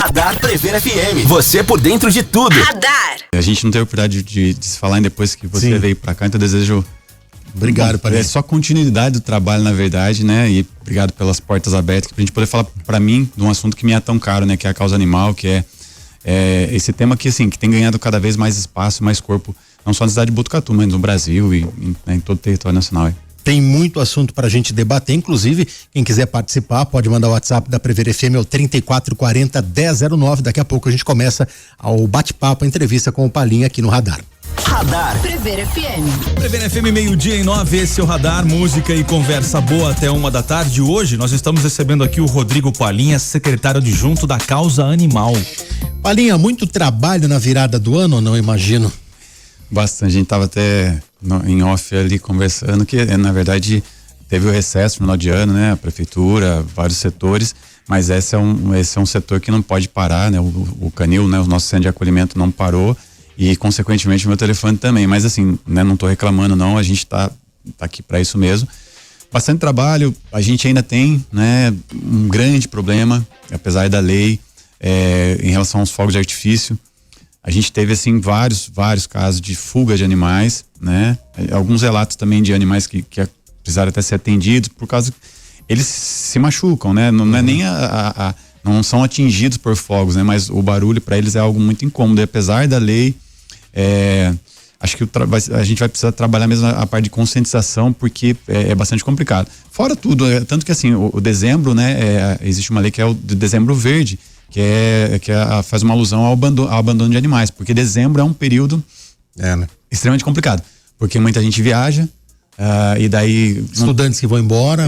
Radar Prever FM. Você por dentro de tudo. Radar. A gente não teve a oportunidade de se falar depois que você veio pra cá, então eu desejo. Obrigado, É só continuidade do trabalho, na verdade, né? E obrigado pelas portas abertas, pra gente poder falar pra mim de um assunto que me é tão caro, né? Que é a causa animal, que é esse tema que, assim, que tem ganhado cada vez mais espaço, mais corpo, não só na cidade de Botucatu, mas no Brasil e em todo o território nacional. Tem muito assunto pra gente debater, inclusive, quem quiser participar pode mandar o WhatsApp da Prever FM, é o 3440-1009. Daqui a pouco a gente começa o bate-papo, a entrevista com o Palinha aqui no Radar. Radar Prever FM. Prever FM 12:09, esse é o Radar, música e conversa boa até 1h da tarde. Hoje nós estamos recebendo aqui o Rodrigo Palinha, secretário adjunto da Causa Animal. Palinha, muito trabalho na virada do ano, não imagino? Bastante, a gente tava até em off ali conversando que na verdade teve o recesso no final de ano, né? A prefeitura, vários setores, mas esse é um setor que não pode parar, né? O canil, né? O nosso centro de acolhimento não parou e consequentemente o meu telefone também, mas assim, né? Não tô reclamando não, a gente tá aqui para isso mesmo. Bastante trabalho, a gente ainda tem, né? Um grande problema, apesar da lei, em relação aos fogos de artifício. A gente teve, assim, vários casos de fuga de animais, né? Alguns relatos também de animais que precisaram até ser atendidos por causa que eles se machucam, né? Não é nem não são atingidos por fogos, né? Mas o barulho para eles é algo muito incômodo. E apesar da lei, acho que a gente vai precisar trabalhar mesmo a parte de conscientização, porque é bastante complicado. Fora tudo, tanto que assim, o dezembro, né? Existe uma lei que é o de dezembro verde, que faz uma alusão ao abandono de animais, porque dezembro é um período né? extremamente complicado, porque muita gente viaja, e daí estudantes que vão embora,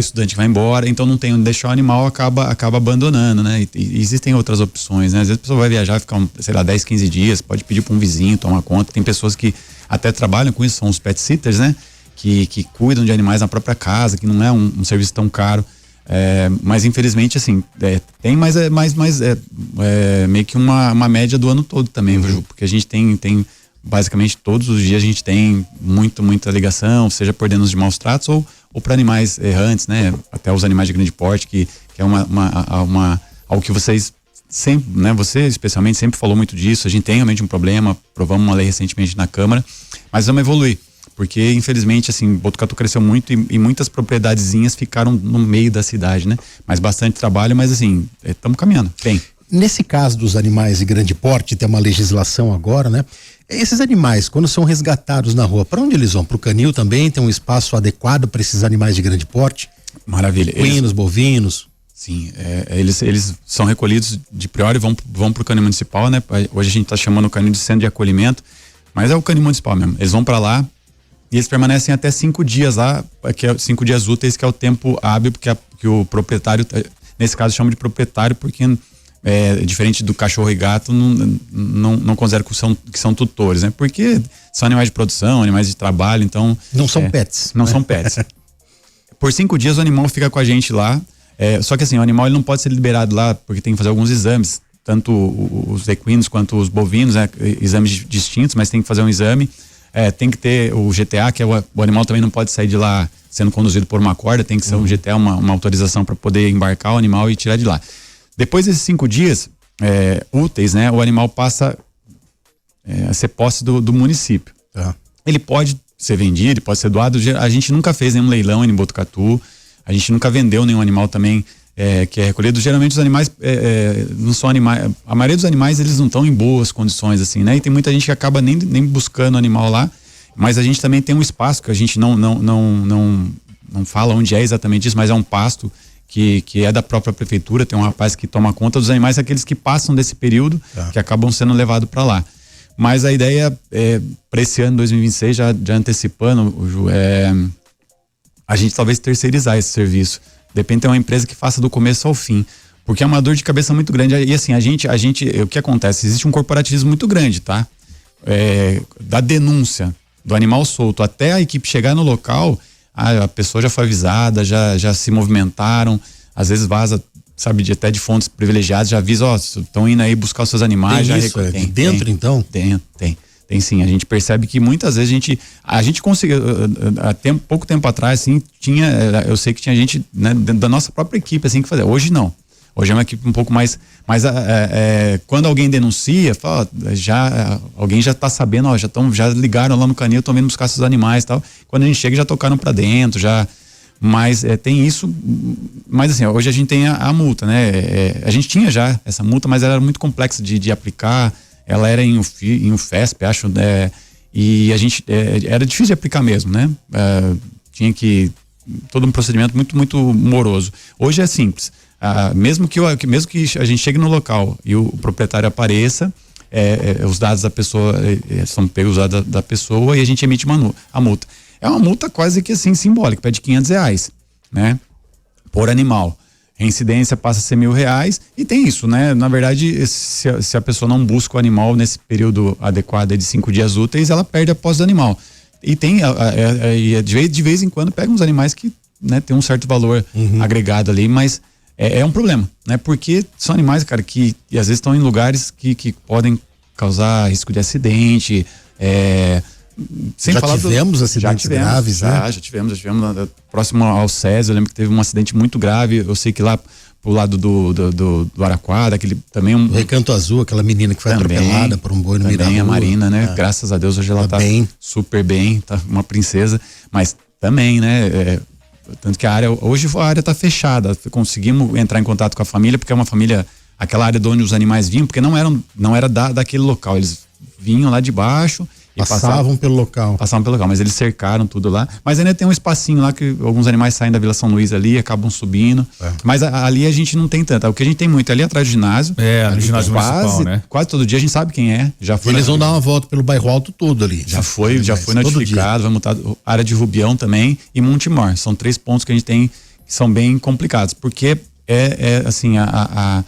então não tem onde deixar o animal, acaba abandonando, né? E existem outras opções, né? Às vezes a pessoa vai viajar, ficar, sei lá, 10, 15 dias, pode pedir para um vizinho tomar conta. Tem pessoas que até trabalham com isso, são os pet sitters, né? Que cuidam de animais na própria casa, que não é um serviço tão caro. Mas infelizmente assim tem mais meio que uma média do ano todo também, Ju, porque a gente tem basicamente todos os dias a gente tem muita ligação, seja por denúncias de maus tratos ou para animais errantes, né? Até os animais de grande porte, que é algo que vocês sempre, né? Você especialmente sempre falou muito disso. A gente tem realmente um problema, aprovamos uma lei recentemente na Câmara, mas vamos evoluir. Porque, infelizmente, assim, Botucatu cresceu muito e muitas propriedadezinhas ficaram no meio da cidade, né? Mas bastante trabalho, mas assim, estamos caminhando, bem. Nesse caso dos animais de grande porte, tem uma legislação agora, né? Esses animais, quando são resgatados na rua, para onde eles vão? Para o canil também? Tem um espaço adequado para esses animais de grande porte? Maravilha. Equinos, bovinos? Sim, eles são recolhidos de priori e vão para o canil municipal, né? Hoje a gente está chamando o canil de centro de acolhimento, mas é o canil municipal mesmo. Eles vão para lá, e eles permanecem até 5 dias lá, que é 5 dias úteis, que é o tempo hábil, que o proprietário, nesse caso chama de proprietário, porque diferente do cachorro e gato, não considero que são tutores, né? Porque são animais de produção, animais de trabalho, então... Não são pets. Não são pets. Por 5 dias o animal fica com a gente lá, só que assim, o animal ele não pode ser liberado lá, porque tem que fazer alguns exames, tanto os equinos quanto os bovinos, né? Exames distintos, mas tem que fazer um exame. Tem que ter o GTA, que o animal também não pode sair de lá sendo conduzido por uma corda, tem que ser um GTA, uma autorização para poder embarcar o animal e tirar de lá. Depois desses 5 dias úteis, né, o animal passa a ser posse do município. Ele pode ser vendido, ele pode ser doado. A gente nunca fez nenhum leilão em Botucatu, a gente nunca vendeu nenhum animal também que é recolhido. Geralmente os animais não são animais, a maioria dos animais eles não estão em boas condições assim, né? E tem muita gente que acaba nem buscando o animal lá, mas a gente também tem um espaço que a gente não fala onde é exatamente isso, mas é um pasto que é da própria prefeitura. Tem um rapaz que toma conta dos animais, aqueles que passam desse período, que acabam sendo levados para lá. Mas a ideia para esse ano 2026, já antecipando, Ju, a gente talvez terceirizar esse serviço. Depende de uma empresa que faça do começo ao fim, porque é uma dor de cabeça muito grande. E assim, a gente o que acontece? Existe um corporativismo muito grande, tá? Da denúncia do animal solto até a equipe chegar no local, a pessoa já foi avisada, já se movimentaram, às vezes vaza, sabe, até de fontes privilegiadas, já avisa, estão indo aí buscar os seus animais. Tem isso, de dentro então? Tem sim, a gente percebe que muitas vezes a gente conseguiu, pouco tempo atrás, assim, eu sei que tinha gente, né, da nossa própria equipe, assim, que fazia. Hoje não. Hoje é uma equipe um pouco mais quando alguém denuncia, fala, alguém já tá sabendo, ó, já ligaram lá no canil, estão vindo buscar esses animais e tal. Quando a gente chega, já tocaram para dentro, mas tem isso, mas assim, hoje a gente tem a multa, né? A gente tinha já essa multa, mas ela era muito complexa de aplicar, ela era em UFESP, acho, e a gente, era difícil de aplicar mesmo, né? Tinha todo um procedimento muito, muito moroso. Hoje é simples, mesmo que a gente chegue no local e o proprietário apareça, os dados da pessoa são pegos os dados da pessoa e a gente emite a multa. É uma multa quase que assim simbólica, pede R$500, né? Por animal. Reincidência passa a ser R$1.000 e tem isso, né? Na verdade, se a pessoa não busca o animal nesse período adequado de 5 dias úteis, ela perde a posse do animal. E tem, de vez em quando, pega uns animais que, né, tem um certo valor agregado ali, mas é um problema, né? Porque são animais, cara, que às vezes estão em lugares que podem causar risco de acidente, já tivemos acidentes graves, né? Já tivemos próximo ao César, eu lembro que teve um acidente muito grave, eu sei que lá pro lado do Araquara, aquele também o Recanto Azul, aquela menina que foi atropelada por um boi no Mirador. Também a Marina, né? Graças a Deus hoje ela tá super bem, tá uma princesa, mas também, né? Tanto que hoje a área tá fechada, conseguimos entrar em contato com a família, porque é uma família, aquela área de onde os animais vinham, porque não era daquele local, eles vinham lá de baixo, Passavam pelo local, mas eles cercaram tudo lá. Mas ainda tem um espacinho lá que alguns animais saem da Vila São Luís ali, acabam subindo. Mas ali a gente não tem tanto. O que a gente tem muito ali atrás do ginásio. No ginásio municipal, né? Quase todo dia a gente sabe quem é. Eles vão dar uma volta pelo bairro Alto todo ali. Já foi notificado, vai multar. Área de Rubião também e Montemor. São 3 pontos que a gente tem que são bem complicados. Porque assim, a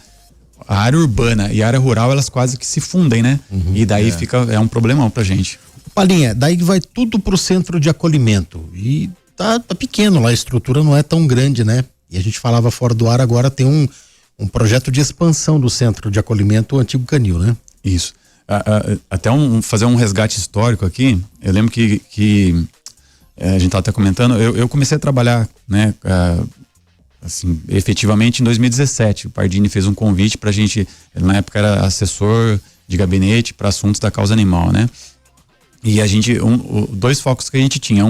área urbana e a área rural, elas quase que se fundem, né? E daí é um problemão pra gente. Palinha, daí vai tudo pro centro de acolhimento e tá pequeno lá, a estrutura não é tão grande, né? E a gente falava fora do ar, agora tem um projeto de expansão do centro de acolhimento, o antigo canil, né? Isso. Até fazer um resgate histórico aqui, eu lembro que a gente tava até comentando, eu comecei a trabalhar, né? Assim, efetivamente em 2017, o Pardini fez um convite pra gente, na época era assessor de gabinete para assuntos da causa animal, né? E a gente, 2 focos que a gente tinha,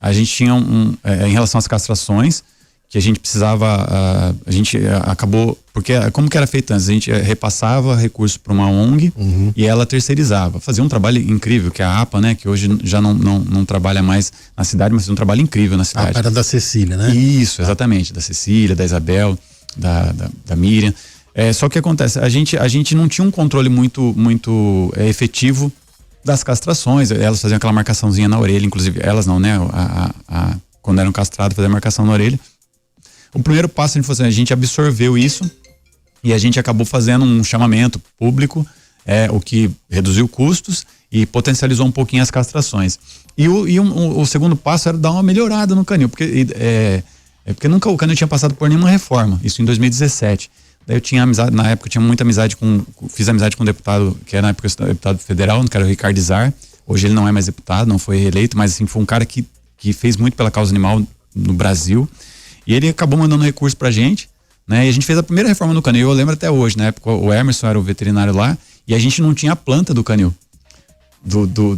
a gente tinha em relação às castrações, que a gente precisava, a gente acabou, porque como que era feito antes? A gente repassava recursos para uma ONG e ela terceirizava, fazia um trabalho incrível, que é a APA, né? Que hoje já não trabalha mais na cidade, mas fazia um trabalho incrível na cidade. A APA era da Cecília, né? Isso, exatamente, da Cecília, da Isabel, da Miriam. Só que acontece, a gente não tinha um controle muito efetivo das castrações. Elas faziam aquela marcaçãozinha na orelha, inclusive elas não, né? Quando eram castradas, faziam marcação na orelha. O primeiro passo a gente absorveu isso e a gente acabou fazendo um chamamento público, o que reduziu custos e potencializou um pouquinho as castrações. E o segundo passo era dar uma melhorada no canil, porque nunca o canil tinha passado por nenhuma reforma, isso em 2017. Daí eu tinha amizade, na época eu tinha muita amizade fiz amizade com um deputado, que era na época deputado federal, que era o Ricardo Izar. Hoje ele não é mais deputado, não foi reeleito, mas assim, foi um cara que fez muito pela causa animal no Brasil. E ele acabou mandando recurso pra gente, né? E a gente fez a primeira reforma no canil, eu lembro até hoje, na época o Emerson era o veterinário lá, e a gente não tinha a planta do canil.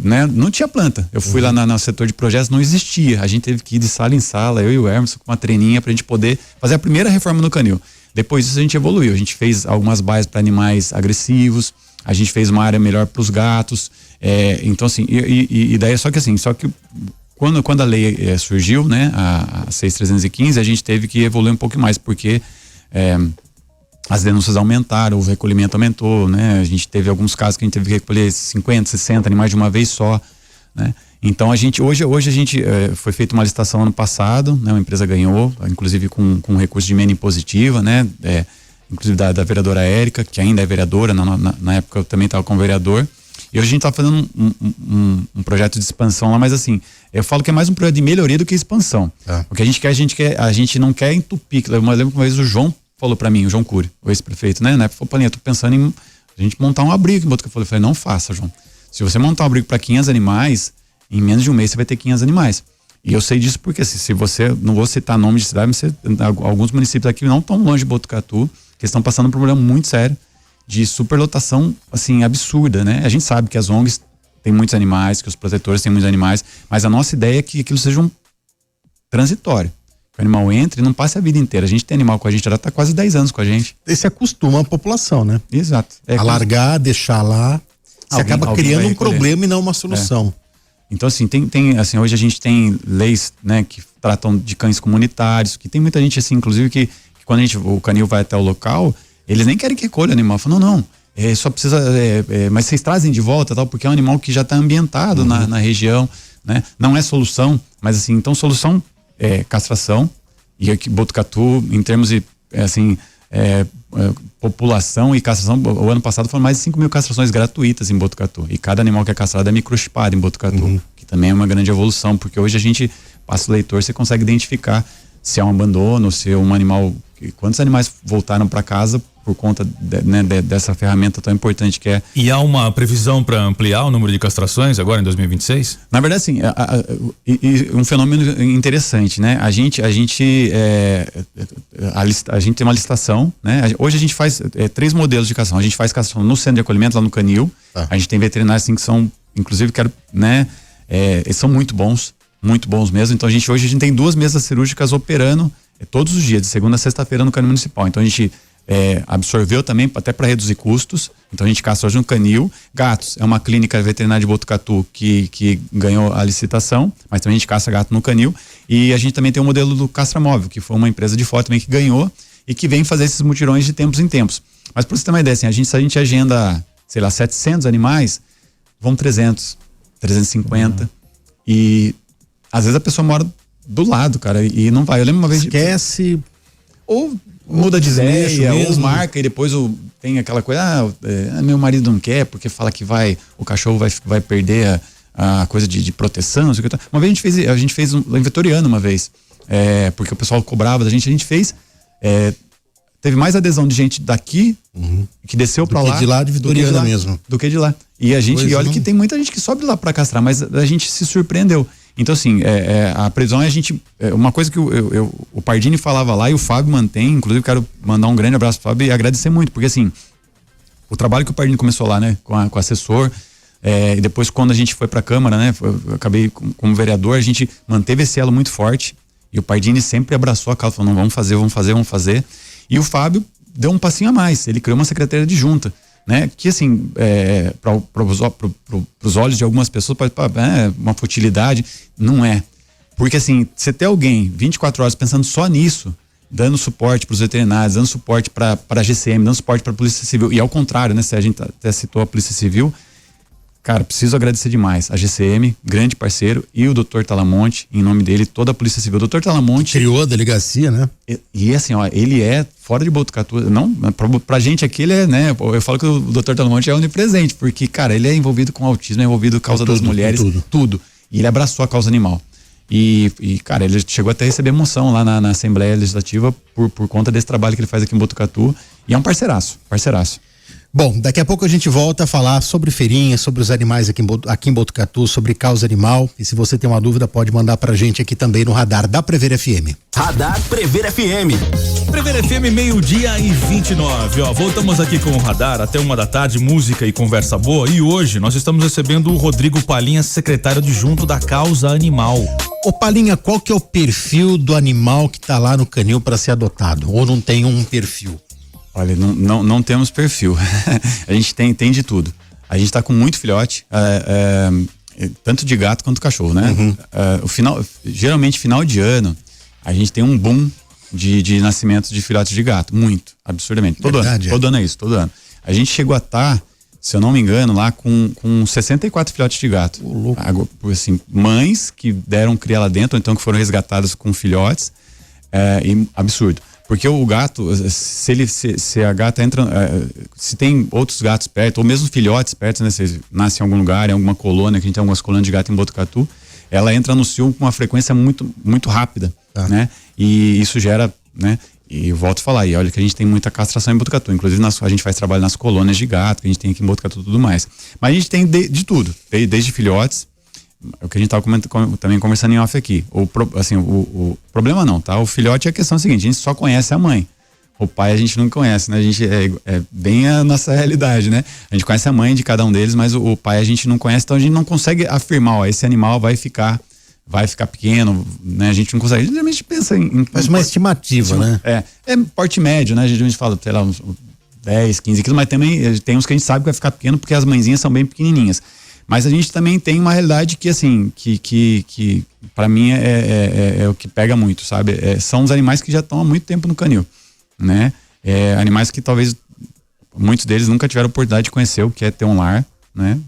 Né? Não tinha planta. Eu fui lá no setor de projetos, não existia. A gente teve que ir de sala em sala, eu e o Emerson, com uma treininha pra gente poder fazer a primeira reforma no canil. Depois disso a gente evoluiu, a gente fez algumas baias para animais agressivos, a gente fez uma área melhor para os gatos, então assim, e daí só que quando a lei surgiu, né, a 6.315, a gente teve que evoluir um pouco mais, porque as denúncias aumentaram, o recolhimento aumentou, né, a gente teve alguns casos que a gente teve que recolher 50, 60 animais de uma vez só, né. Então hoje a gente foi feita uma licitação ano passado, né? Uma empresa ganhou, inclusive com recurso de emenda impositiva, né? Inclusive da vereadora Érica, que ainda é vereadora, na época eu também estava como vereador. E hoje a gente está fazendo um projeto de expansão lá, mas assim, eu falo que é mais um projeto de melhoria do que expansão. O que a gente não quer entupir. Eu lembro que uma vez o João falou para mim, o João Cury, o ex-prefeito, né? Na época falou, Palinha, eu tô pensando em a gente montar um abrigo em Botucatu. Eu falei, não faça, João. Se você montar um abrigo para 500 animais, em menos de um mês você vai ter 500 animais. E eu sei disso porque se você, não vou citar nome de cidade, mas alguns municípios aqui não tão longe de Botucatu, porque estão passando um problema muito sério de superlotação, assim, absurda, né? A gente sabe que as ONGs têm muitos animais, que os protetores têm muitos animais, mas a nossa ideia é que aquilo seja um transitório. Que o animal entre e não passe a vida inteira. A gente tem animal com a gente, ela tá quase 10 anos com a gente. E se acostuma a população, né? Exato. Alargar, deixar lá, você acaba criando um problema e não uma solução. Então, assim, tem assim, hoje a gente tem leis, né, que tratam de cães comunitários, que tem muita gente, assim, inclusive, que quando o canil vai até o local, eles nem querem que recolha o animal. Falam, não, só precisa, mas vocês trazem de volta, tal, porque é um animal que já está ambientado na região, né? Não é solução, mas assim, então solução é castração, e aqui Botucatu, em termos de, população e castração, o ano passado foram mais de 5.000 castrações gratuitas em Botucatu, e cada animal que é castrado é microchipado em Botucatu, que também é uma grande evolução, porque hoje a gente passa o leitor, você consegue identificar se é um abandono, se é um animal, quantos animais voltaram para casa por conta dessa ferramenta tão importante que é. E há uma previsão para ampliar o número de castrações agora em 2026? Na verdade, assim, um fenômeno interessante, né? A gente tem uma licitação, né? Hoje a gente faz 3 modelos de castração. A gente faz castração no centro de acolhimento, lá no canil. A gente tem veterinários assim que são, inclusive, eles são muito bons mesmo. Então hoje a gente tem 2 mesas cirúrgicas operando todos os dias, de segunda a sexta-feira no canil municipal. Então a gente absorveu também até para reduzir custos. Então a gente castra hoje no canil. Gatos é uma clínica veterinária de Botucatu que ganhou a licitação, mas também a gente caça gato no canil. E a gente também tem o modelo do Castramóvel, que foi uma empresa de fora também que ganhou e que vem fazer esses mutirões de tempos em tempos. Mas para você ter uma ideia, assim, se a gente agenda, sei lá, 700 animais, vão 300, 350 e às vezes a pessoa mora do lado, cara, e não vai. Eu lembro uma vez... Esquece... Ou muda de ideia, ou marca e depois tem aquela coisa, meu marido não quer porque fala que o cachorro vai perder a coisa de proteção, não sei o que. Uma vez a gente fez um vitoriano uma vez, porque o pessoal cobrava da gente, a gente fez, teve mais adesão de gente daqui, que desceu pra lá, de lá de Vitoriana mesmo. Do que de lá. E olha que tem muita gente que sobe lá pra castrar, mas a gente se surpreendeu. Então, assim, a previsão é uma coisa que o Pardini falava lá e o Fábio mantém, inclusive quero mandar um grande abraço pro Fábio e agradecer muito, porque assim, o trabalho que o Pardini começou lá, né, com o assessor, e depois quando a gente foi pra Câmara, né, eu acabei como vereador, a gente manteve esse elo muito forte e o Pardini sempre abraçou a causa, falou, não, vamos fazer. E o Fábio deu um passinho a mais, ele criou uma secretaria de junta, né? Que assim, para os olhos de algumas pessoas pode uma futilidade, não é. Porque assim, você ter alguém 24 horas pensando só nisso, dando suporte para os veterinários, dando suporte para a GCM, dando suporte para a Polícia Civil, e ao contrário, né? Se a gente até citou a Polícia Civil, cara, preciso agradecer demais a GCM, grande parceiro, e o Dr. Talamonte, em nome dele, toda a Polícia Civil. O Dr. Talamonte... criou a delegacia, né? E assim, ó, ele é fora de Botucatu, não, pra gente aqui ele é, né, eu falo que o Dr. Talamonte é onipresente, porque, cara, ele é envolvido com autismo, é envolvido com a causa das mulheres, tudo. E ele abraçou a causa animal. E, cara, ele chegou até a receber emoção lá na Assembleia Legislativa por conta desse trabalho que ele faz aqui em Botucatu, e é um parceiraço. Bom, daqui a pouco a gente volta a falar sobre feirinha, sobre os animais aqui em Botucatu, sobre causa animal. E se você tem uma dúvida, pode mandar pra gente aqui também no radar da Prever FM. Radar Prever FM. Prever FM, 12:29. Voltamos aqui com o radar até 1 da tarde, música e conversa boa. E hoje nós estamos recebendo o Rodrigo Palinha, secretário adjunto da Causa Animal. Ô Palinha, qual que é o perfil do animal que tá lá no canil para ser adotado? Ou não tem um perfil? Olha, não temos perfil. A gente tem de tudo. A gente tá com muito filhote, tanto de gato quanto cachorro, né? Geralmente final de ano, a gente tem um boom de nascimentos de filhotes de gato, muito, absurdamente. Todo ano é isso, todo ano. A gente chegou a estar, se eu não me engano, lá com 64 filhotes de gato. Assim, mães que deram cria lá dentro, ou então que foram resgatadas com filhotes, absurdo. Porque o gato, se a gata entra, se tem outros gatos perto, ou mesmo filhotes perto, né? Se nasce em algum lugar, em alguma colônia, que a gente tem algumas colônias de gato em Botucatu, ela entra no cio com uma frequência muito, muito rápida, né? E isso gera, né? E eu volto a falar, e olha que a gente tem muita castração em Botucatu, inclusive a gente faz trabalho nas colônias de gato, que a gente tem aqui em Botucatu e tudo mais. Mas a gente tem de tudo, desde filhotes, o que a gente estava também conversando em off aqui. O problema não, tá? O filhote é a questão seguinte, a gente só conhece a mãe. O pai a gente não conhece, né? A gente é bem a nossa realidade, né? A gente conhece a mãe de cada um deles, mas o pai a gente não conhece, então a gente não consegue afirmar, ó, esse animal vai ficar pequeno, né? A gente não consegue. A gente geralmente pensa em faz uma estimativa, né? É porte médio, né? A gente fala, sei lá, uns 10, 15 quilos, mas também tem uns que a gente sabe que vai ficar pequeno porque as mãezinhas são bem pequenininhas. Mas a gente também tem uma realidade que, assim, que para mim é o que pega muito, sabe? São os animais que já estão há muito tempo no canil, né? Animais que talvez muitos deles nunca tiveram oportunidade de conhecer o que é ter um lar, né?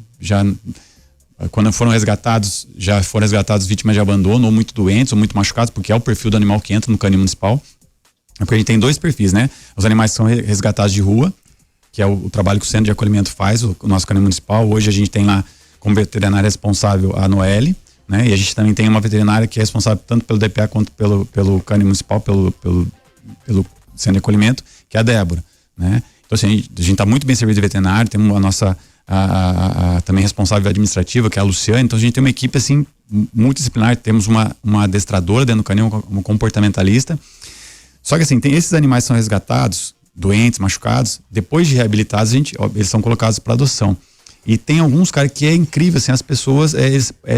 Quando foram resgatados, já foram resgatados vítimas de abandono, ou muito doentes, ou muito machucados, porque é o perfil do animal que entra no canil municipal. Porque a gente tem 2 perfis, né? Os animais que são resgatados de rua, que é o trabalho que o Centro de Acolhimento faz, o nosso canil municipal. Hoje a gente tem lá como veterinária responsável a Noelle, né? E a gente também tem uma veterinária que é responsável tanto pelo DPA quanto pelo canil municipal, pelo Centro de Acolhimento, que é a Débora, né? Então assim, a gente tá muito bem servido de veterinário, temos a nossa também responsável administrativa, que é a Luciane. Então a gente tem uma equipe assim multidisciplinar, temos uma adestradora dentro do canil, uma comportamentalista. Só que assim, tem esses animais que são resgatados, doentes, machucados, depois de reabilitados, eles são colocados para adoção. E tem alguns, cara, que é incrível, assim, as pessoas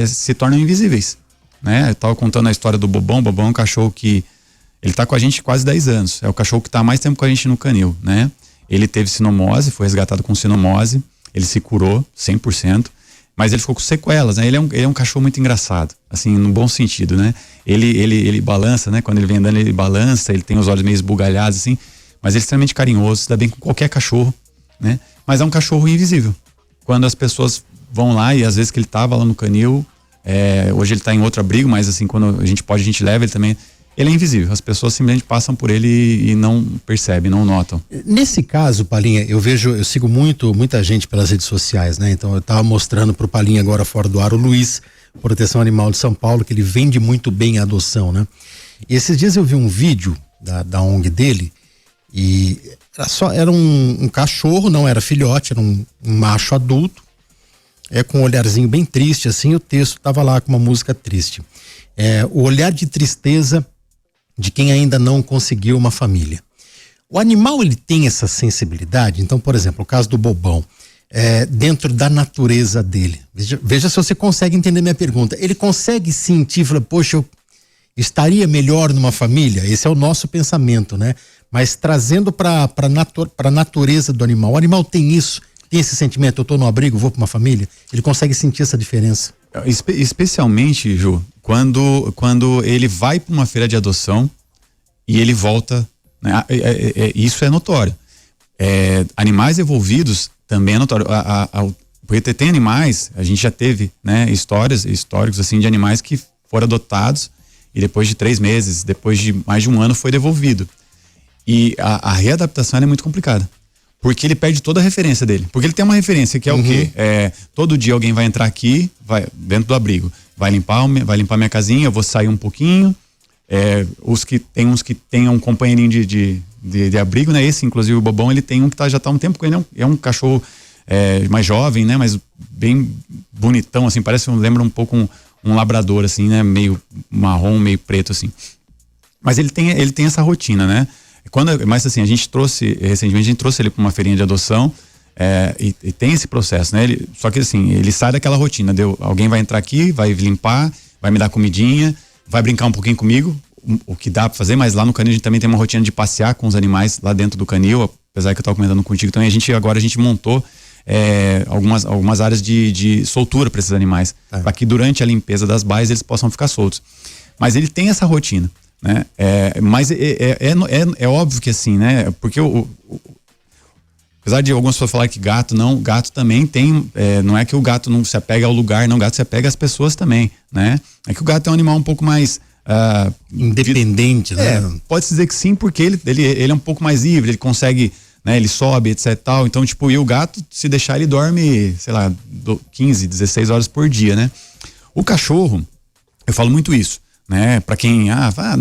se tornam invisíveis, né? Eu tava contando a história do Bobão. O Bobão é um cachorro que ele tá com a gente quase 10 anos. É o cachorro que tá há mais tempo com a gente no canil, né? Ele teve sinomose, foi resgatado com sinomose, ele se curou 100%, mas ele ficou com sequelas, né? Ele é um cachorro muito engraçado, assim, no bom sentido, né? Ele balança, né? Quando ele vem andando, ele balança, ele tem os olhos meio esbugalhados, assim, mas ele é extremamente carinhoso, se dá bem com qualquer cachorro, né? Mas é um cachorro invisível. Quando as pessoas vão lá, e às vezes que ele tava lá no canil, hoje ele tá em outro abrigo, mas assim, quando a gente leva ele também, ele é invisível, as pessoas simplesmente passam por ele e não percebem, não notam. Nesse caso, Palinha, eu sigo muita gente pelas redes sociais, né? Então eu tava mostrando pro Palinha agora fora do ar o Luiz, Proteção Animal de São Paulo, que ele vende muito bem a adoção, né? E esses dias eu vi um vídeo da ONG dele e era um cachorro, não era filhote, era um macho adulto, com um olharzinho bem triste, assim, o texto tava lá com uma música triste. O olhar de tristeza de quem ainda não conseguiu uma família. O animal, ele tem essa sensibilidade. Então, por exemplo, o caso do Bobão, dentro da natureza dele, veja se você consegue entender minha pergunta. Ele consegue sentir, falar, poxa, eu estaria melhor numa família? Esse é o nosso pensamento, né? Mas trazendo para a natureza do animal, o animal tem isso, tem esse sentimento, eu tô no abrigo, vou para uma família, ele consegue sentir essa diferença. Especialmente, Ju, quando ele vai para uma feira de adoção e ele volta, né? Isso é notório. Animais evolvidos também é notório. Porque tem animais, a gente já teve, né, históricos assim de animais que foram adotados e depois de 3 meses, depois de mais de 1 ano foi devolvido. E a readaptação é muito complicada. Porque ele perde toda a referência dele. Porque ele tem uma referência que é o quê? Todo dia alguém vai entrar aqui, vai dentro do abrigo, vai limpar minha casinha, eu vou sair um pouquinho. Tem uns que tem um companheirinho de abrigo, né? Esse, inclusive, o Bobão, ele tem um que já tá há um tempo com ele. É um cachorro mais jovem, né? Mas bem bonitão, assim, lembra um pouco um labrador, assim, né? Meio marrom, meio preto, assim. Mas ele tem essa rotina, né? Mas assim, recentemente a gente trouxe ele para uma feirinha de adoção, e tem esse processo, né? Só que assim, ele sai daquela rotina, alguém vai entrar aqui, vai limpar, vai me dar comidinha, vai brincar um pouquinho comigo, o que dá para fazer, mas lá no canil a gente também tem uma rotina de passear com os animais lá dentro do canil, apesar que eu estava comentando contigo também, agora a gente montou algumas áreas de soltura para esses animais, para que durante a limpeza das baias eles possam ficar soltos. Mas ele tem essa rotina, né? Mas é óbvio que assim, né? Porque apesar de algumas pessoas falarem que gato também tem, não é que o gato não se apega ao lugar, não, o gato se apega às pessoas também, né? É que o gato é um animal um pouco mais independente, né? Pode-se dizer que sim, porque ele é um pouco mais livre, ele consegue, né? Ele sobe, etc e tal, então tipo, e o gato, se deixar, ele dorme, sei lá, 15, 16 horas por dia, né? O cachorro, eu falo muito isso, né? Pra quem, pra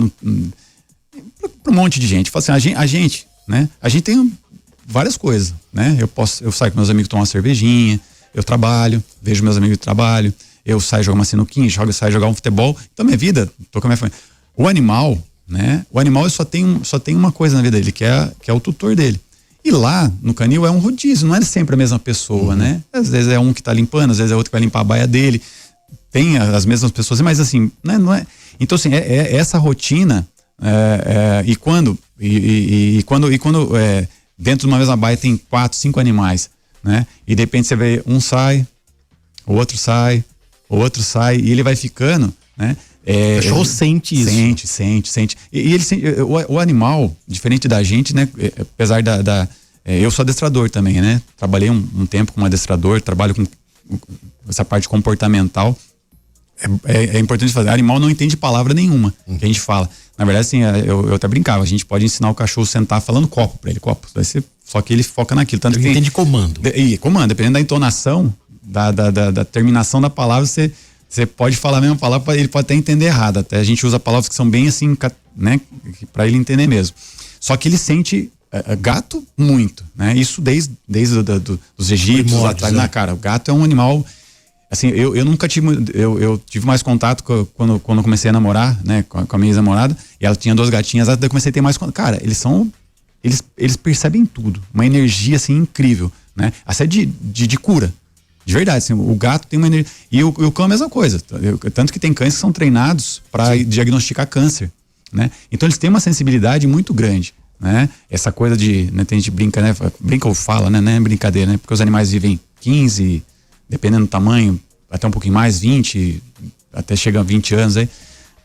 um monte de gente, fala assim, a gente, né? A gente tem várias coisas, né? Eu saio com meus amigos tomar uma cervejinha, eu trabalho, vejo meus amigos de trabalho, eu saio jogar uma sinuquinha, saio jogar um futebol, então minha vida, tô com a minha família. O animal, né? O animal só tem uma coisa na vida dele, que é o tutor dele. E lá, no canil, é um rodízio, não é sempre a mesma pessoa, né? Às vezes é um que tá limpando, às vezes é outro que vai limpar a baia dele. Tem as mesmas pessoas, mas assim, né? Não é. Então, assim, essa rotina, e quando dentro de uma mesma baia tem 4, 5 animais, né? E de repente você vê um sai, o outro sai, e ele vai ficando, né? O cachorro sente isso. Sente. E ele sente, o animal, diferente da gente, né? Apesar eu sou adestrador também, né? Trabalhei um tempo como adestrador, trabalho com essa parte comportamental. É importante fazer. O animal não entende palavra nenhuma que a gente fala. Na verdade, assim, eu até brincava. A gente pode ensinar o cachorro a sentar falando copo pra ele, copo. Só que ele foca naquilo. Tanto ele entende comando. Comando, dependendo da entonação, da terminação da palavra, você pode falar a mesma palavra, ele pode até entender errado. Até a gente usa palavras que são bem assim, né? Pra ele entender mesmo. Só que ele sente gato muito, né? Isso desde dos egípcios lá atrás. Cara, o gato é um animal. Assim, eu nunca tive. Eu tive mais contato quando eu comecei a namorar, né? Com a minha ex-namorada. E ela tinha 2 gatinhas, até eu comecei a ter mais contato. Cara, eles percebem tudo. Uma energia, assim, incrível, né? Até de cura. De verdade, assim, o gato tem uma energia. E o cão é a mesma coisa. Tanto que tem cães que são treinados para diagnosticar câncer, né? Então eles têm uma sensibilidade muito grande, né? Essa coisa de, né, tem gente brinca, né? Brinca ou fala, né? Não é brincadeira, né? Porque os animais vivem 15, dependendo do tamanho, até um pouquinho mais, 20, até chega a 20 anos aí.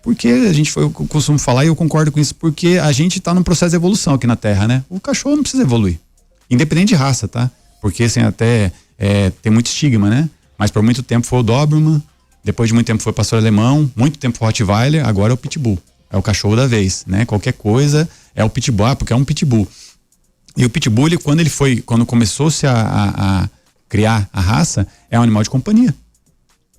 Porque eu costumo falar, e eu concordo com isso, porque a gente tá num processo de evolução aqui na Terra, né? O cachorro não precisa evoluir. Independente de raça, tá? Porque assim, até tem muito estigma, né? Mas por muito tempo foi o Doberman, depois de muito tempo foi o pastor alemão, muito tempo o Rottweiler, agora é o Pitbull. É o cachorro da vez, né? Qualquer coisa é o Pitbull, porque é um Pitbull. E o Pitbull, quando começou-se a criar a raça, é um animal de companhia.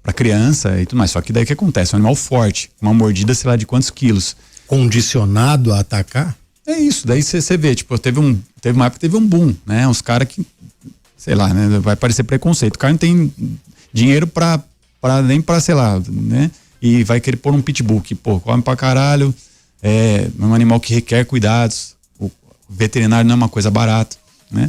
Pra criança e tudo mais. Só que daí o que acontece? É um animal forte, uma mordida, sei lá, de quantos quilos. Condicionado a atacar? É isso, daí você vê, tipo, teve uma época que teve um boom, né? Uns caras que, sei lá, né? Vai parecer preconceito. O cara não tem dinheiro nem pra, sei lá, né? E vai querer pôr um pitbull que, pô, come pra caralho, é um animal que requer cuidados, o veterinário não é uma coisa barata, né?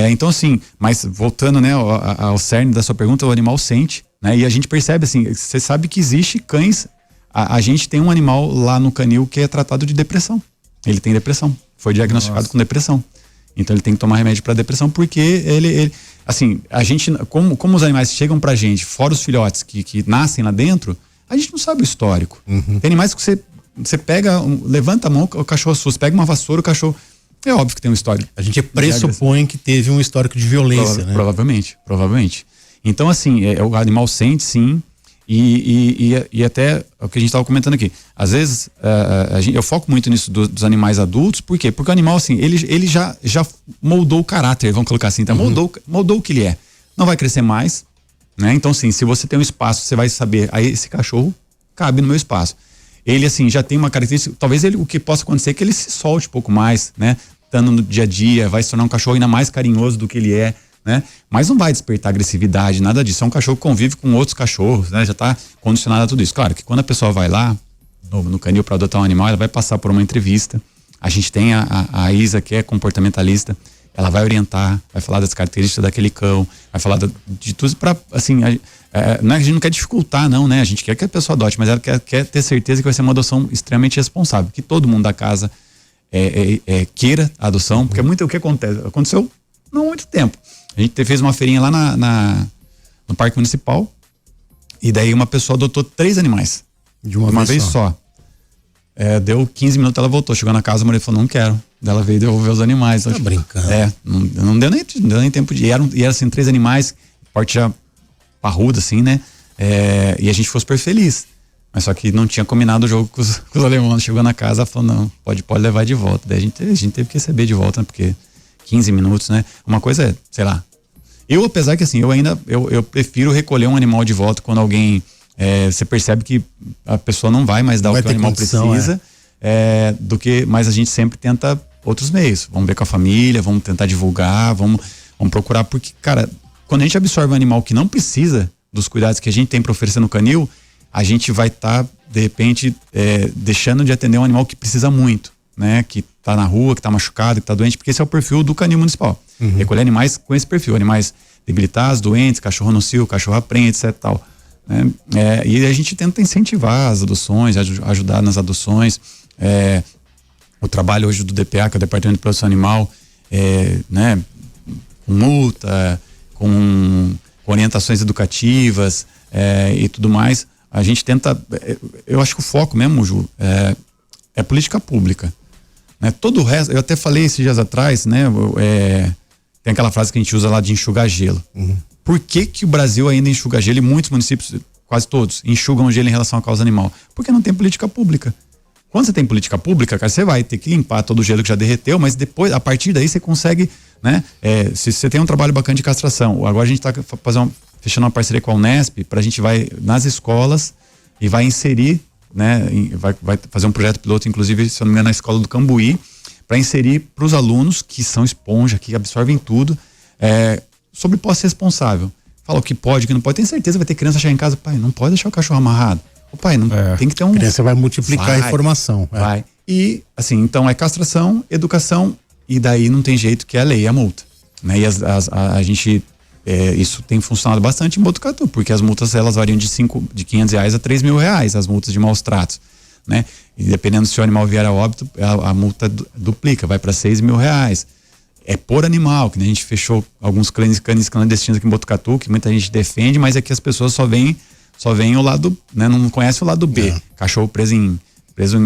Então, assim, mas voltando, né, ao cerne da sua pergunta, o animal sente, né? E a gente percebe, assim, você sabe que existe cães, a gente tem um animal lá no canil que é tratado de depressão. Ele tem depressão, foi diagnosticado com depressão. Então ele tem que tomar remédio para depressão, porque ele assim, a gente, como os animais chegam pra gente, fora os filhotes que nascem lá dentro, a gente não sabe o histórico. Tem animais que você pega, levanta a mão, o cachorro assusta, pega uma vassoura, o cachorro, é óbvio que tem um histórico. A gente pressupõe que teve um histórico de violência, né? Provavelmente. Então, assim, o animal sente, sim, e até o que a gente estava comentando aqui. Às vezes, eu foco muito nisso dos animais adultos, por quê? Porque o animal, assim, ele já moldou o caráter, vamos colocar assim, então, moldou o que ele é. Não vai crescer mais, né? Então, assim, se você tem um espaço, você vai saber, aí esse cachorro cabe no meu espaço. Ele, assim, já tem uma característica, talvez o que possa acontecer é que ele se solte um pouco mais, né? Estando no dia a dia, vai se tornar um cachorro ainda mais carinhoso do que ele é, né? Mas não vai despertar agressividade, nada disso. É um cachorro que convive com outros cachorros, né? Já está condicionado a tudo isso. Claro que quando a pessoa vai lá no canil para adotar um animal, ela vai passar por uma entrevista. A gente tem a Isa, que é comportamentalista, ela vai orientar, vai falar das características daquele cão, vai falar de tudo para, assim, não é que a gente não quer dificultar, não, né? A gente quer que a pessoa adote, mas ela quer ter certeza que vai ser uma adoção extremamente responsável, que todo mundo da casa queira a adoção, porque muito o que aconteceu não há muito tempo. A gente fez uma feirinha lá no Parque Municipal, e daí uma pessoa adotou 3 animais. De uma vez só. Deu 15 minutos, ela voltou, chegou na casa, a mulher falou, não quero. Daí ela veio devolver os animais. Tá brincando. Não deu nem tempo de... E eram assim, 3 animais, porte já parrudo, assim, né? E a gente ficou super feliz. Mas só que não tinha combinado o jogo com os alemães. Chegou na casa, ela falou, não, pode levar de volta. Daí a gente teve que receber de volta, né? Porque 15 minutos, né? Uma coisa é, sei lá. Eu, apesar que assim, eu prefiro recolher um animal de volta quando alguém... você percebe que a pessoa não vai mais dar o que o animal precisa, mas a gente sempre tenta outros meios. Vamos ver com a família, vamos tentar divulgar, vamos procurar, porque, cara, quando a gente absorve um animal que não precisa dos cuidados que a gente tem para oferecer no canil, a gente vai estar, de repente, deixando de atender um animal que precisa muito, né? Que tá na rua, que tá machucado, que tá doente, porque esse é o perfil do canil municipal. Recolher animais com esse perfil, animais debilitados, doentes, cachorro no cio, cachorro aprende, etc. Tal, né? E a gente tenta incentivar as adoções, ajudar nas adoções. O trabalho hoje do DPA, que é o Departamento de Proteção Animal, né? Com multa, com orientações educativas e tudo mais. A gente tenta, eu acho que o foco mesmo, Ju, é política pública, né? Todo o resto, eu até falei esses dias atrás, né? Tem aquela frase que a gente usa lá de enxugar gelo. Por que o Brasil ainda enxuga gelo e muitos municípios, quase todos, enxugam gelo em relação à causa animal? Porque não tem política pública. Quando você tem política pública, cara, você vai ter que limpar todo o gelo que já derreteu, mas depois, a partir daí você consegue, né? Se você tem um trabalho bacana de castração, agora a gente está fechando uma parceria com a Unesp, pra gente vai nas escolas e vai inserir, né? Vai fazer um projeto piloto, inclusive, se eu não me engano, na escola do Cambuí, para inserir para os alunos que são esponja, que absorvem tudo, sobre posse responsável. Fala o que pode, o que não pode. Tem certeza, vai ter criança chegar em casa, pai, não pode deixar o cachorro amarrado. O pai, não tem que ter um... A criança vai multiplicar a informação. Vai. E, assim, então é castração, educação, e daí não tem jeito que é a lei, a multa. Né? E a gente... isso tem funcionado bastante em Botucatu, porque as multas elas variam de R$500 a R$3.000, as multas de maus tratos, né? E dependendo se o animal vier a óbito, a multa duplica, vai para R$6.000. É por animal, que a gente fechou alguns canis clandestinos aqui em Botucatu, que muita gente defende, mas é que as pessoas só veem o lado, né? Não conhece o lado B. Cachorro preso em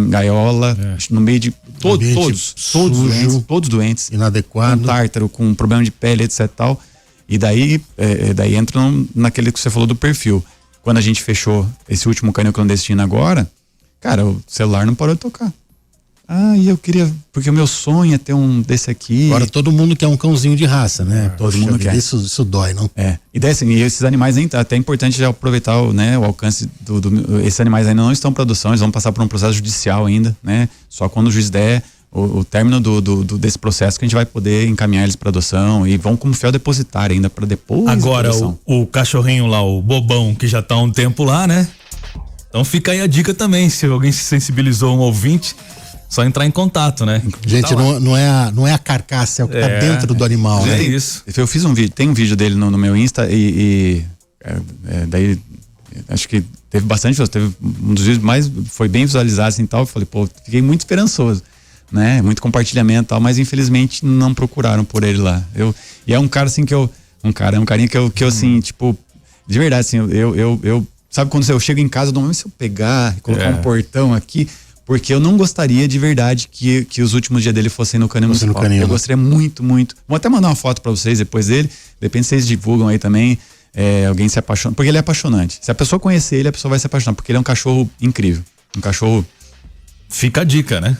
gaiola, no meio de todos doentes, inadequado, com tártaro, com problema de pele, etc. Tal. E daí entra naquele que você falou do perfil. Quando a gente fechou esse último canil clandestino agora, cara, o celular não parou de tocar. E eu queria, porque o meu sonho é ter um desse aqui. Agora todo mundo quer um cãozinho de raça, né? Todo mundo quer. Isso dói, não? E daí assim, esses animais até é importante já aproveitar o alcance esses animais ainda não estão em produção, eles vão passar por um processo judicial ainda, né? Só quando o juiz der o término desse processo que a gente vai poder encaminhar eles para adoção e vão como fiel depositário ainda para depois. Agora o cachorrinho lá, o bobão, que já tá há um tempo lá, né? Então fica aí a dica também, se alguém se sensibilizou, um ouvinte, só entrar em contato, né? Gente, tá não é a carcaça, é o que tá dentro do animal, né? É isso. Eu fiz um vídeo, tem um vídeo dele no meu Insta daí acho que teve bastante, teve um dos vídeos mais, foi bem visualizado assim e tal, eu falei, fiquei muito esperançoso, né? Muito compartilhamento e tal, mas infelizmente não procuraram por ele lá. E é um cara assim um carinha que eu assim, tipo, de verdade assim, eu sabe quando eu chego em casa, eu se eu pegar e colocar um portão aqui, porque eu não gostaria de verdade que os últimos dias dele fossem no canil municipal. Eu gostaria muito, muito. Vou até mandar uma foto pra vocês depois dele, depende se vocês divulgam aí também, alguém se apaixona, porque ele é apaixonante. Se a pessoa conhecer ele, a pessoa vai se apaixonar, porque ele é um cachorro incrível, um cachorro... Fica a dica, né?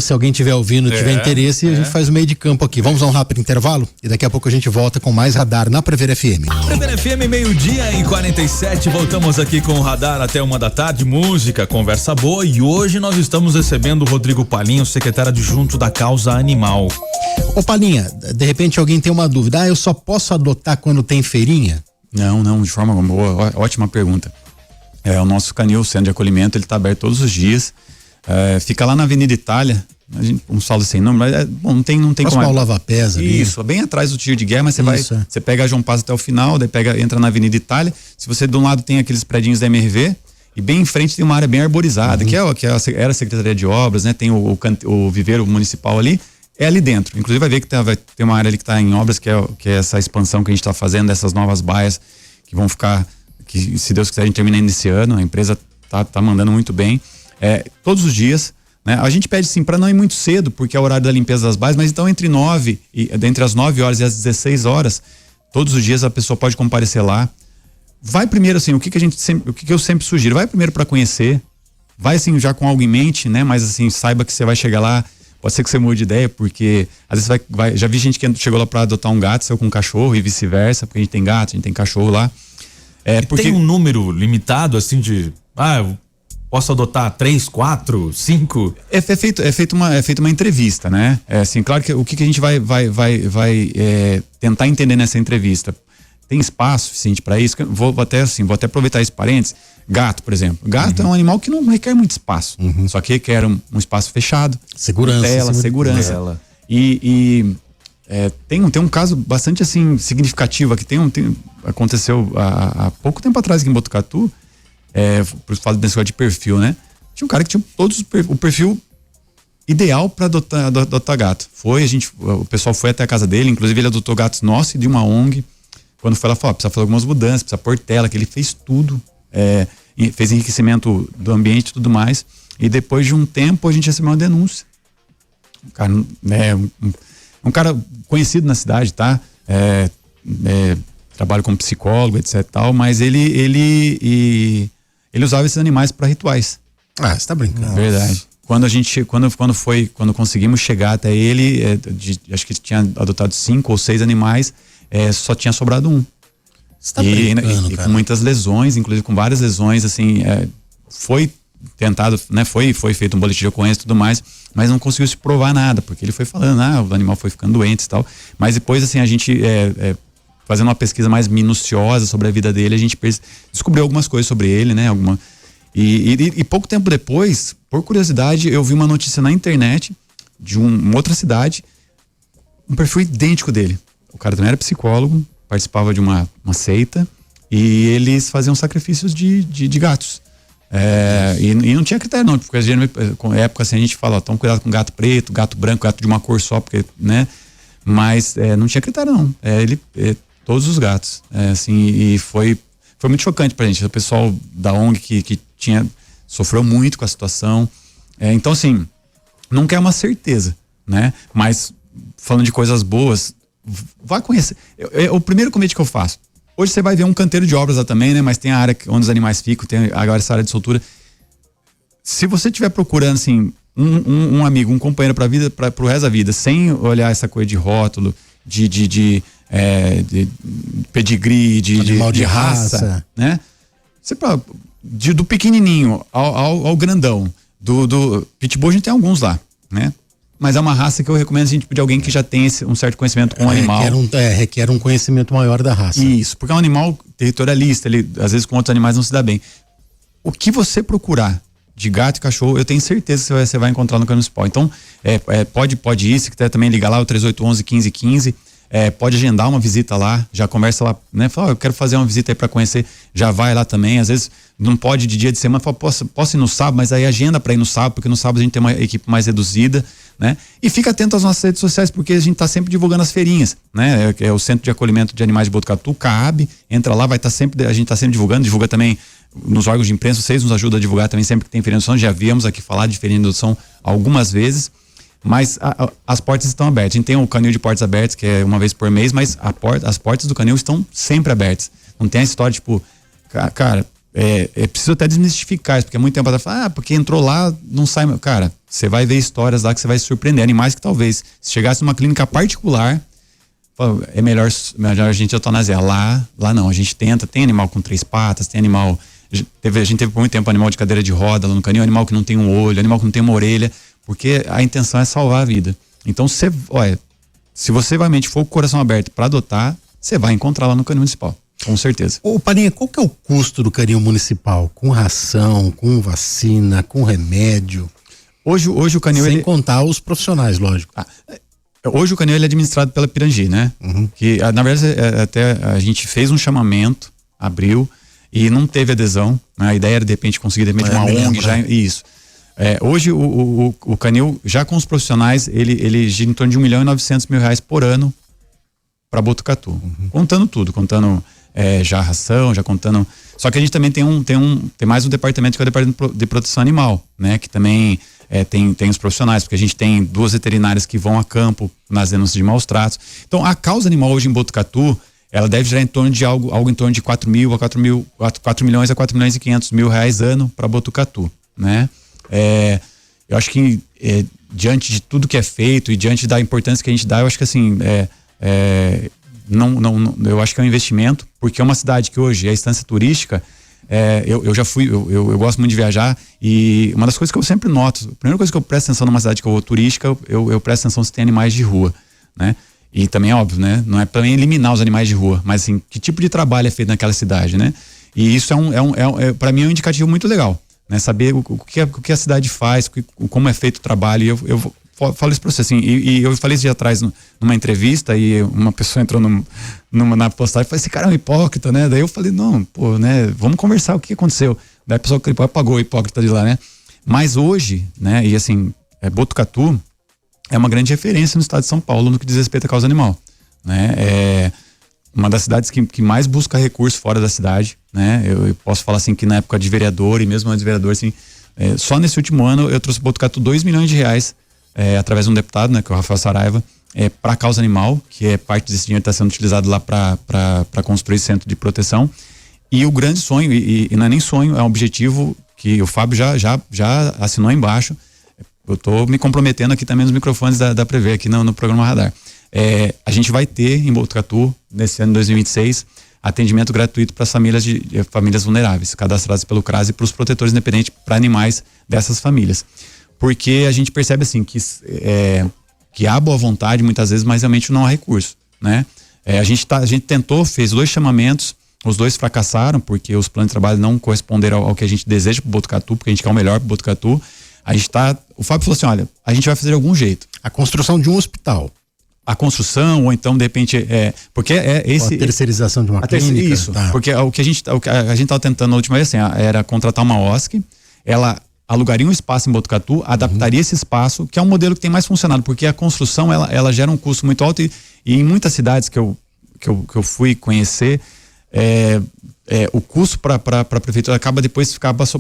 Se alguém estiver ouvindo, tiver interesse, a gente faz o meio de campo aqui. Vamos a um rápido intervalo e daqui a pouco a gente volta com mais Radar na Prever FM. Prever FM, 12:47, voltamos aqui com o Radar até 1h da tarde, música, conversa boa, e hoje nós estamos recebendo o Rodrigo Palinha, secretário adjunto da Causa Animal. Ô Palinha, de repente alguém tem uma dúvida, eu só posso adotar quando tem feirinha? Não, de forma boa, ótima pergunta. O nosso canil, o centro de acolhimento, ele tá aberto todos os dias. Fica lá na Avenida Itália, um saldo sem número, mas não tem como. Ao Lava-Pés ali. Isso, bem atrás do tiro de guerra, mas você pega a João Paz até o final, daí entra na Avenida Itália. Se você de um lado tem aqueles predinhos da MRV, e bem em frente tem uma área bem arborizada, que era a Secretaria de Obras, né? Tem o viveiro municipal ali, é ali dentro. Inclusive vai ver que vai ter uma área ali que está em obras, que é essa expansão que a gente está fazendo, dessas novas baias que vão ficar, que se Deus quiser a gente termina ainda esse ano, a empresa tá mandando muito bem. Todos os dias, né? A gente pede sim para não ir muito cedo, porque é o horário da limpeza das baias, mas então entre as 9 horas e as 16 horas, todos os dias a pessoa pode comparecer lá. Vai primeiro assim, o que eu sempre sugiro, vai primeiro para conhecer, vai assim já com algo em mente, né? Mas assim, saiba que você vai chegar lá, pode ser que você mude de ideia, porque às vezes já vi gente que chegou lá para adotar um gato, saiu com um cachorro e vice-versa, porque a gente tem gato, a gente tem cachorro lá. Porque tem um número limitado assim de, eu posso adotar 3, 4, 5? É feita uma entrevista, né? Assim, claro que o que a gente vai tentar entender nessa entrevista. tem espaço suficiente para isso? Vou até aproveitar esse parênteses. Gato, por exemplo. Gato é um animal que não requer muito espaço, só que requer um espaço fechado. Segurança. Segurança. Tem um caso bastante assim significativo aqui. Aconteceu há pouco tempo atrás aqui em Botucatu, por falar desse de perfil, né? Tinha um cara que tinha o perfil ideal para adotar gato. O pessoal foi até a casa dele, inclusive ele adotou gatos nossos e de uma ONG. Quando foi lá, falou, precisa fazer algumas mudanças, precisa pôr tela, que ele fez tudo, fez enriquecimento do ambiente e tudo mais. E depois de um tempo a gente recebeu uma denúncia. Um cara, um cara conhecido na cidade, tá? Trabalha como psicólogo, etc e tal, mas ele usava esses animais para rituais. Ah, você tá brincando. Verdade. Quando conseguimos chegar até ele, acho que ele tinha adotado 5 ou 6 animais, só tinha sobrado um. Você tá brincando, e com muitas lesões, inclusive com várias lesões, assim, foi tentado, né? Foi feito um boletim de ocorrência e tudo mais, mas não conseguiu se provar nada, porque ele foi falando, o animal foi ficando doente e tal. Mas depois, assim, a gente, fazendo uma pesquisa mais minuciosa sobre a vida dele, a gente descobriu algumas coisas sobre ele, né? E pouco tempo depois, por curiosidade, eu vi uma notícia na internet de uma outra cidade, um perfil idêntico dele. O cara também era psicólogo, participava de uma seita e eles faziam sacrifícios de gatos. E não tinha critério não, porque com a época assim, a gente fala, toma cuidado com gato preto, gato branco, gato de uma cor só, porque, né? Mas não tinha critério não. Todos os gatos. Assim, e foi muito chocante pra gente. O pessoal da ONG que sofreu muito com a situação. Então, assim, nunca é uma certeza, né? Mas, falando de coisas boas, vá conhecer. O primeiro convite que eu faço. Hoje você vai ver um canteiro de obras lá também, né? Mas tem a área onde os animais ficam, tem agora essa área de soltura. Se você estiver procurando, assim, um amigo, um companheiro pra vida, pro resto da vida, sem olhar essa coisa de rótulo, de pedigree, de raça, né? Você do pequenininho ao grandão, do pitbull a gente tem alguns lá, né? Mas é uma raça que eu recomendo assim, tipo, de alguém que já tem um certo conhecimento com o animal. Requer um conhecimento maior da raça. Isso, porque é um animal territorialista, ele às vezes com outros animais não se dá bem. O que você procurar de gato e cachorro, eu tenho certeza que você vai encontrar no Canil Municipal. Então, pode ir, se quiser também ligar lá o 3811-1515. Pode agendar uma visita lá, já conversa lá, né? Fala, eu quero fazer uma visita aí pra conhecer, já vai lá também. Às vezes não pode de dia de semana, fala, posso ir no sábado, mas aí agenda pra ir no sábado, porque no sábado a gente tem uma equipe mais reduzida, né? E fica atento às nossas redes sociais, porque a gente tá sempre divulgando as feirinhas, né? É o Centro de Acolhimento de Animais de Botucatu, CAAB, entra lá, a gente tá sempre divulgando, divulga também nos órgãos de imprensa, vocês nos ajudam a divulgar também sempre que tem feirinha de adoção, já viemos aqui falar de feirinha de adoção algumas vezes. Mas as portas estão abertas. A gente tem o canil de portas abertas, que é uma vez por mês, mas as portas do canil estão sempre abertas. Não tem a história, tipo, cara, preciso até desmistificar isso, porque há muito tempo ela fala, porque entrou lá, não sai. Cara, você vai ver histórias lá que você vai se surpreender. Animais que talvez, se chegasse numa clínica particular, é melhor a gente eutanasiar. Lá não, a gente tem animal com 3 patas, tem animal. A gente teve por muito tempo animal de cadeira de roda lá no canil, animal que não tem um olho, animal que não tem uma orelha. Porque a intenção é salvar a vida. Então, se você realmente for com o coração aberto para adotar, você vai encontrar lá no Canil Municipal, com certeza. Ô Palinha, qual que é o custo do Canil Municipal? Com ração, com vacina, com remédio? Hoje o Canil... Sem contar os profissionais, lógico. Hoje o Canil ele é administrado pela Pirangi, né? Que, na verdade, até a gente fez um chamamento, abriu, e não teve adesão. Né? A ideia era, de repente, conseguir, de repente, uma ONG já... Isso. Hoje o Canil, já com os profissionais, ele gira em torno de R$1.900.000 por ano para Botucatu. Contando tudo, contando já ração, já contando. Só que a gente também tem mais um departamento que é o departamento de proteção animal, né? Que também tem os profissionais, porque a gente tem 2 veterinárias que vão a campo nas denúncias de maus tratos. Então a causa animal hoje em Botucatu, ela deve girar em torno de algo em torno de 4 milhões a 4.500.000 reais ano para Botucatu, né? Eu acho que diante de tudo que é feito e diante da importância que a gente dá, eu acho que assim eu acho que é um investimento, porque é uma cidade que hoje é instância turística. Eu já fui, eu gosto muito de viajar, e uma das coisas que eu sempre noto, a primeira coisa que eu presto atenção numa cidade que eu vou turística, eu presto atenção se tem animais de rua, né? E também, óbvio, né? Não é para eliminar os animais de rua, mas assim, que tipo de trabalho é feito naquela cidade, né? E isso para mim é um indicativo muito legal, né? Saber o que a cidade faz, como é feito o trabalho. E eu falo isso pra você, assim, e eu falei isso dia atrás numa entrevista, e uma pessoa entrou na postagem e falou, esse cara é um hipócrita, né? Daí eu falei, não, pô, né? Vamos conversar o que aconteceu. Daí a pessoa apagou o hipócrita de lá, né? Mas hoje, né? E assim, Botucatu é uma grande referência no estado de São Paulo no que diz respeito à causa animal, né? É uma das cidades que mais busca recursos fora da cidade, né? Eu posso falar assim que na época de vereador e mesmo antes de vereador, assim, só nesse último ano eu trouxe Botucatu R$2 milhões através de um deputado, né? Que é o Rafael Saraiva, para a causa animal, que é parte desse dinheiro que está sendo utilizado lá para construir centro de proteção. E o grande sonho, e não é nem sonho, é um objetivo que o Fábio já assinou embaixo. Eu estou me comprometendo aqui também nos microfones da Prever, aqui no programa Radar. A gente vai ter em Botucatu, nesse ano de 2026, atendimento gratuito para as famílias vulneráveis, cadastradas pelo CRAS, e para os protetores independentes para animais dessas famílias. Porque a gente percebe assim que há boa vontade muitas vezes, mas realmente não há recurso, né? A gente tentou, fez 2 chamamentos, os 2 fracassaram porque os planos de trabalho não corresponderam ao que a gente deseja para o Botucatu, porque a gente quer o melhor para o Botucatu. O Fábio falou assim, olha, a gente vai fazer de algum jeito. A construção de um hospital. A construção, ou então de repente porque esse... A terceirização de uma clínica. Isso, tá. Porque o que a gente estava tentando na última vez assim, era contratar uma OSC, ela alugaria um espaço em Botucatu, adaptaria esse espaço, que é um modelo que tem mais funcionado, porque a construção ela gera um custo muito alto, e em muitas cidades que eu fui conhecer, o custo para a prefeitura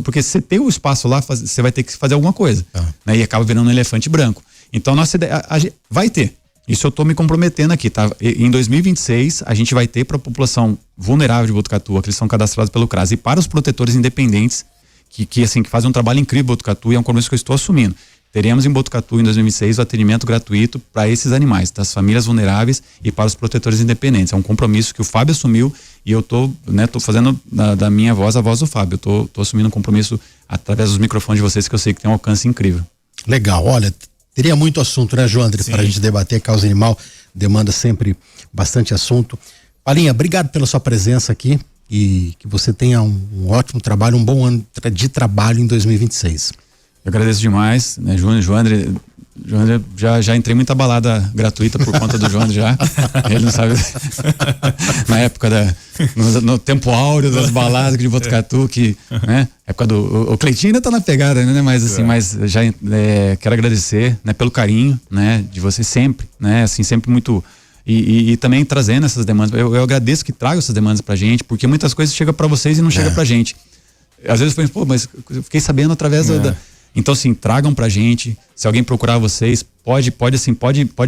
porque você tem o espaço lá, você vai ter que fazer alguma coisa, né? E acaba virando um elefante branco. Então nossa ideia vai ter. Isso eu estou me comprometendo aqui, tá? Em 2026 a gente vai ter para a população vulnerável de Botucatu, que eles são cadastrados pelo CRAS, e para os protetores independentes que fazem um trabalho incrível em Botucatu, e é um compromisso que eu estou assumindo. Teremos em Botucatu em 2026 o atendimento gratuito para esses animais, das famílias vulneráveis e para os protetores independentes. É um compromisso que o Fábio assumiu, e eu tô fazendo da minha voz a voz do Fábio. Eu tô assumindo um compromisso através dos microfones de vocês, que eu sei que tem um alcance incrível. Legal, olha, teria muito assunto, né, João André, para a gente debater. Causa animal demanda sempre bastante assunto. Palinha, obrigado pela sua presença aqui, e que você tenha um ótimo trabalho, um bom ano de trabalho em 2026. Eu agradeço demais, né, João André, já entrei muita balada gratuita por conta do João André já. Ele não sabe. Na época no tempo áureo das baladas de Botucatu, né? Época o Cleitinho ainda tá na pegada, né? Mas assim, já quero agradecer, né, pelo carinho, né, de você sempre, né? Assim, sempre muito. E também trazendo essas demandas. Eu agradeço que tragam essas demandas pra gente, porque muitas coisas chegam pra vocês e não chegam pra gente. Às vezes eu falo, mas eu fiquei sabendo através da. Então, assim, tragam pra gente. Se alguém procurar vocês, pode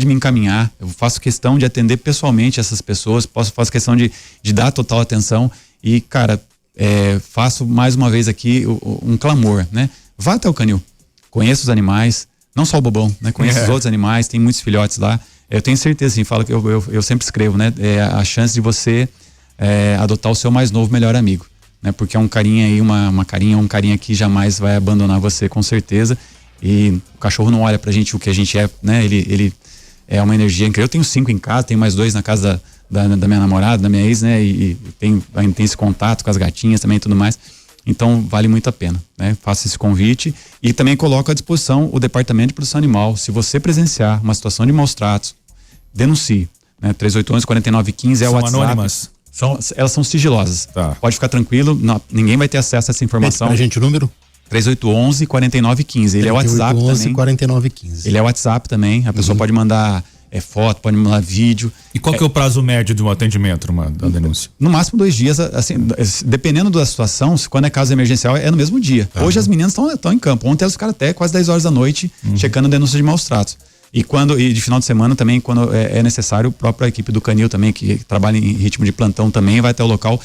me encaminhar. Eu faço questão de atender pessoalmente essas pessoas, faço questão de dar total atenção. E, cara, faço mais uma vez aqui um clamor, né? Vá até o canil, conheça os animais, não só o Bobão, né? Conheça os outros animais, tem muitos filhotes lá. Eu tenho certeza, assim, falo que eu sempre escrevo, né? A chance de você adotar o seu mais novo melhor amigo, né? Porque é um carinha aí, um carinha que jamais vai abandonar você, com certeza. E o cachorro não olha pra gente o que a gente é, né? Ele é uma energia incrível. Eu tenho 5 em casa, tenho mais 2 na casa da minha namorada, da minha ex, né? E ainda tem esse contato com as gatinhas também e tudo mais. Então vale muito a pena, né? Faço esse convite e também coloco à disposição o Departamento de Proteção Animal. Se você presenciar uma situação de maus tratos, denuncie, né? 3811-4915 é o WhatsApp. Anônimas. Elas são sigilosas. Tá. Pode ficar tranquilo, ninguém vai ter acesso a essa informação. Pra gente o número? 3811-4915. Ele é o WhatsApp também. 4915. Ele é o WhatsApp também. A pessoa pode mandar foto, pode mandar vídeo. E qual que é o prazo médio de um atendimento, da denúncia? No máximo 2 dias, assim, dependendo da situação, quando é caso emergencial, é no mesmo dia. Tá. Hoje as meninas estão em campo. Ontem elas ficaram até quase 10 horas da noite checando denúncia de maus tratos. E de final de semana também, quando é necessário, a própria equipe do Canil também, que trabalha em ritmo de plantão, também vai até o local.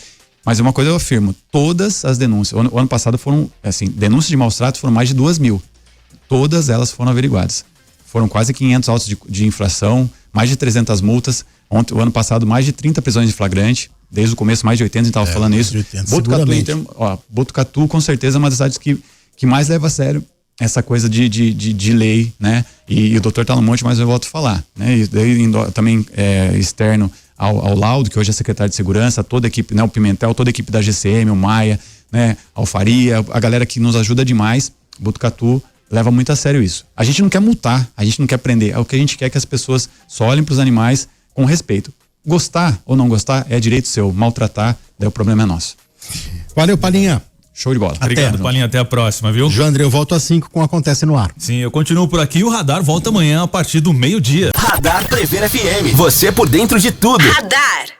Mas uma coisa eu afirmo, todas as denúncias, o ano passado foram, assim, denúncias de maus tratos foram mais de 2.000. Todas elas foram averiguadas. Foram quase 500 autos de infração, mais de 300 multas. O ano passado, mais de 30 prisões em flagrante. Desde o começo, mais de 80, a gente estava falando isso. 80, Botucatu, com certeza, é uma das cidades que mais leva a sério essa coisa de lei, né? E o doutor tá no monte, mas eu volto a falar, né? E daí também externo ao Laudo, que hoje é secretário de segurança, toda a equipe, né? O Pimentel, toda a equipe da GCM, o Maia, né? Alfaria, a galera que nos ajuda demais, Botucatu, leva muito a sério isso. A gente não quer multar, a gente não quer prender, o que a gente quer é que as pessoas só olhem pros animais com respeito. Gostar ou não gostar é direito seu, maltratar, daí o problema é nosso. Valeu, Palinha. Show de bola. Obrigado, Palinha. Até a próxima, viu? Jandre, eu volto às 5 com Acontece no Ar. Sim, eu continuo por aqui. O Radar volta amanhã a partir do 12:00. Radar Prever FM. Você por dentro de tudo. Radar.